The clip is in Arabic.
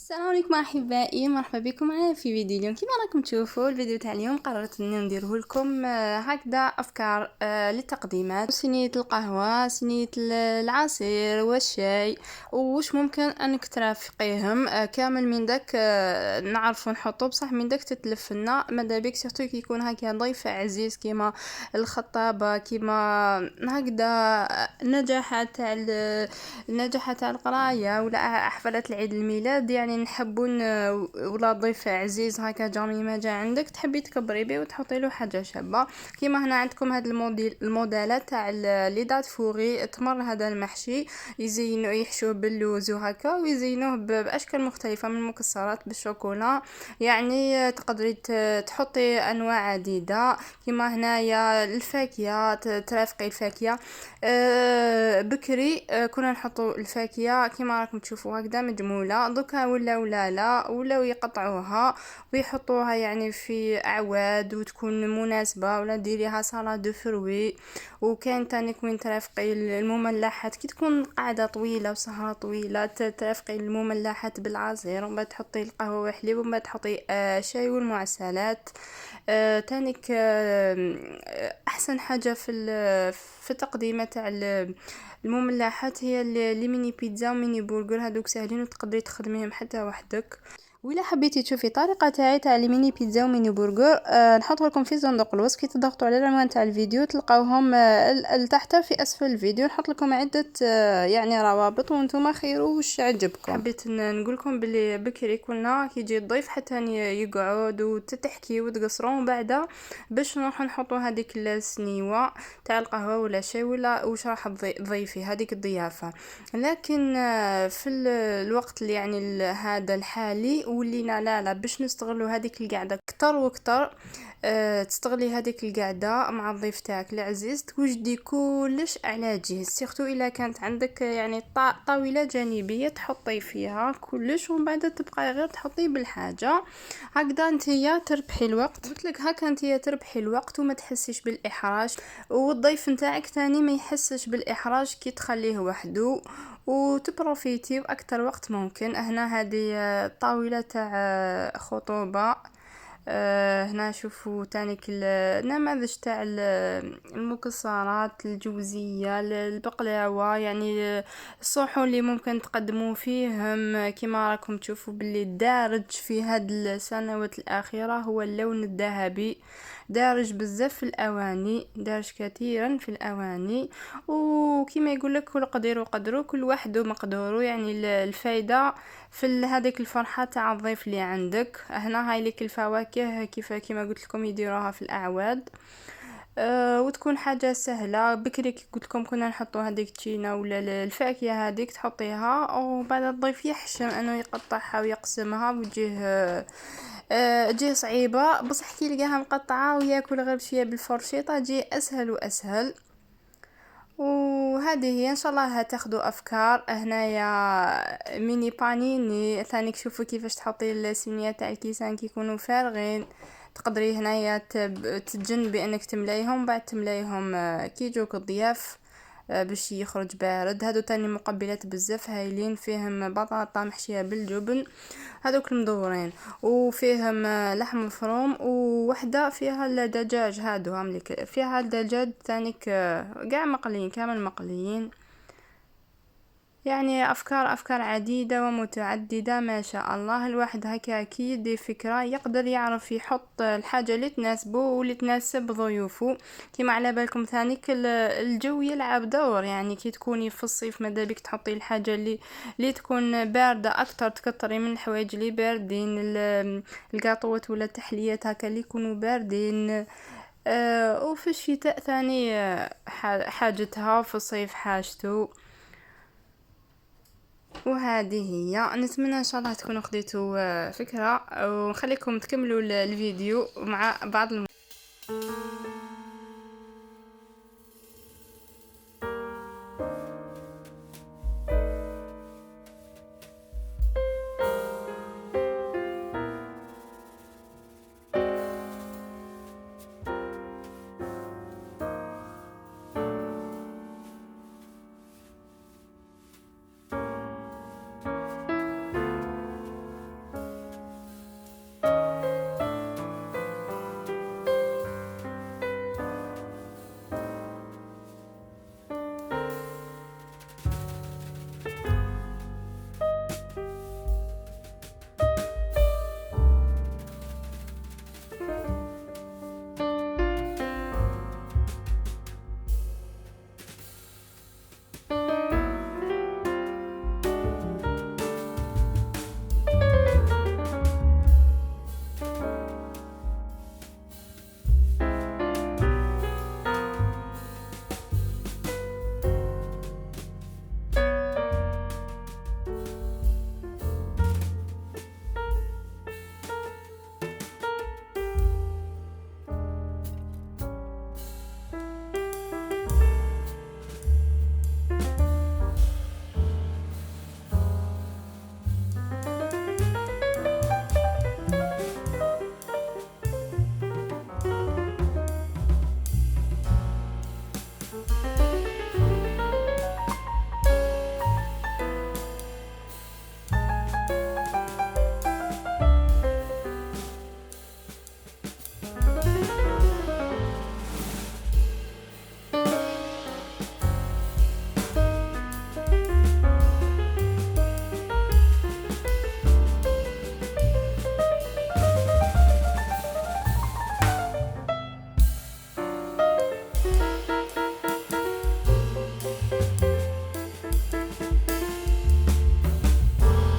السلام عليكم احبائي، مرحبا بكم معنا في فيديو اليوم. كما راكم تشوفوا الفيديو تاع اليوم قررت اني نديره لكم هكذا افكار للتقديمات: صينيه القهوه، صينيه العصير والشاي، وش ممكن انك ترافقيهم كامل من داك نعرفوا نحطوا بصح من داك تتلف لنا. ماذا بك سيرتو كي يكون هكا ضيف عزيز كيما الخطابه، كيما هكذا نجاحات تاع النجاحات تاع القرايه ولا حفلات العيد الميلاد. يعني نحبوا ولا ضيف عزيز هكا جامي ما جا عندك تحبي تكبري بيه وتحطي له حاجه شابه. كيما هنا عندكم هاد الموديلات تاع لي دات فوري تمر. هذا المحشي يزينوا يحشوه باللوز وهكا ويزينوه باشكال مختلفه من المكسرات بالشوكولا. يعني تقدري تحطي انواع عديده. كيما هنايا الفاكهه ترافقي الفاكهه. بكري كنا نحطوا الفاكهه كيما راكم تشوفوا هكذا مجموله، دوكا ولاو يقطعوها ويحطوها يعني في اعواد وتكون مناسبه، ولا ديريها سالاد دو فروي. وكان تاني وين ترافقي المملحات كي تكون قاعده طويله وسهره طويله ترافقي المملحات بالعصير، ومن بعد تحطي القهوه والحليب، ومن بعد تحطي شاي والمعسلات. تانيك احسن حاجه في تقديمه تاع المملحات هي لي ميني بيتزا وميني برجر. هذوك ساهلين وتقدري تخدميهم حتى وحدك. وإلا حبيتي تشوفي طريقه تاعي تاع لي ميني بيتزا وميني برجر نحط لكم في صندوق الوصف. كي تضغطوا على العنوان تاع الفيديو تلقاوهم تحت في اسفل الفيديو. نحط لكم عده يعني روابط وانتم خيروا واش عجبكم. حبيت نقول لكم بلي بكري كنا كي يجي الضيف حتى يقعد وتتحكي وتقصروا، ومن بعد باش نروح نحطوا هذيك السنيوه تاع القهوه ولا شاي ولا واش راح تضيفي هذيك الضيافه. لكن في الوقت اللي يعني هذا الحالي ولينا لا باش نستغلوا هذيك القعده اكثر واكثر. تستغلي هذيك القعده مع الضيف تاعك العزيز، توجدي كلش على جهه. سيرتو الا كانت عندك يعني طاوله جانبيه تحطي فيها كلش، ومن بعد تبقى غير تحطي بالحاجه هكذا. نتيا تربحي الوقت، قلت لك هكا نتيا تربحي الوقت وما تحسيش بالاحراج، والضيف نتاعك ثاني ما يحسش بالاحراج كي تخليه وحده، وتبروفيتي باكثر وقت ممكن. هنا هذه طاوله تاع خطوبه. هنا شوفوا تانيك النماذج تاع المكسرات الجوزية، البقلاوة، يعني الصحون اللي ممكن تقدموا فيهم. كما راكم تشوفوا باللي دارج في هاد السنوات الأخيرة هو اللون الذهبي، دارج بزاف في الأواني، دارج كثيرا في الأواني. وكما يقول لك كل قدير وقدره، كل واحد ومقدوره. يعني الفايدة في هذيك الفرحة تاع الضيف اللي عندك. هنا هاي لك الفواكه كما قلت لكم يديروها في الأعواد. وتكون حاجة سهلة. بكري كي قلت لكم كنا نحطوا هذيك التشينا ولا الفاكهة هذيك تحطيها، وبعد الضيف يحشم انه يقطعها ويقسمها وتجيه تجي صعيبة، بصح كي لقاها مقطعة وياكل غير شوية بالفرشيطة تجي اسهل واسهل. وهذه هي ان شاء الله تاخذوا افكار. هنايا ميني بانيني ثاني، شوفوا كيفاش تحطي السمنيه تاع الكيسان كي يكونوا فارغين. تقدري هنايا تتجنبي انك تملايهم، بعد تملايهم كي يجوك الضياف باش يخرج بارد. هادو تاني مقبلات بزاف هايلين، فيهم بطاطا محشيه بالجبن هذوك المدورين، وفيهم لحم مفروم، ووحده فيها الدجاج. هادو هاملك فيها الدجاج ثاني كاع مقليين، كامل مقليين. يعني افكار عديده ومتعدده ما شاء الله. الواحد هكا كي يدي فكره يقدر يعرف يحط الحاجه اللي تناسبه واللي تناسب ضيوفه. كما على بالكم ثاني الجو يلعب دور. يعني كي تكوني في الصيف ماذا بك تحطي الحاجه اللي تكون بارده اكثر، تكتري من الحوايج اللي باردين، القاطوات ولا التحليات هكا اللي يكونوا باردين. وفي الشتاء ثاني حاجتها، في الصيف حاجته. وهذه هي. نتمنى ان شاء الله تكونوا خديتوا فكرة، ونخليكم تكملوا الفيديو مع بعض